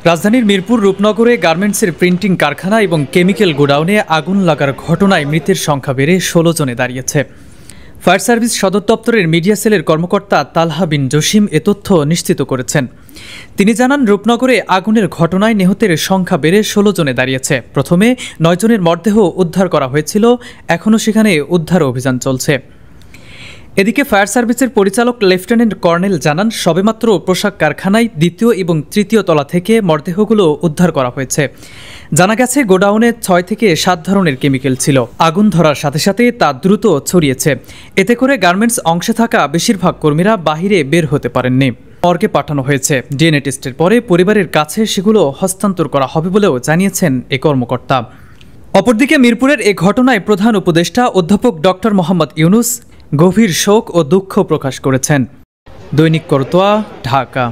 রাজধানীর মিরপুর রূপনগরে গার্মেন্টসের প্রিন্টিং কারখানা এবং কেমিক্যাল গোডাউনে আগুন লাগার ঘটনায় মৃতের সংখ্যা বেড়ে ১৬ জনে দাঁড়িয়েছে। ফায়ার সার্ভিস সদর দপ্তরের মিডিয়া সেলের কর্মকর্তা তালহা বিন জসিম এ তথ্য নিশ্চিত করেছেন। তিনি জানান, রূপনগরে আগুনের ঘটনায় নিহতের সংখ্যা বেড়ে ১৬ জনে দাঁড়িয়েছে। প্রথমে ৯ জনের মরদেহ উদ্ধার করা হয়েছিল, এখনও সেখানে উদ্ধার অভিযান চলছে। এদিকে ফায়ার সার্ভিসের পরিচালক লেফটেন্যান্ট কর্নেল জানান, সবেমাত্র পোশাক কারখানায় দ্বিতীয় এবং তৃতীয় তলা থেকে মরদেহগুলো উদ্ধার করা হয়েছে। জানা গেছে, গোডাউনে ৬ থেকে ৭ ধরনের কেমিক্যাল ছিল। আগুন ধরার সাথে সাথে তা দ্রুত ছড়িয়েছে। এতে করে গার্মেন্টস অংশে থাকা বেশিরভাগ কর্মীরা বাহিরে বের হতে পারেননি। মর্গে পাঠানো হয়েছে। ডিএনএ টেস্টের পরে পরিবারের কাছে সেগুলো হস্তান্তর করা হবে বলেও জানিয়েছেন এই কর্মকর্তা। অপরদিকে মিরপুরের এ ঘটনায় প্রধান উপদেষ্টা অধ্যাপক ডক্টর মোহাম্মদ ইউনুস গভীর শোক ও দুঃখ প্রকাশ করেছেন। দৈনিক করতোয়া, ঢাকা।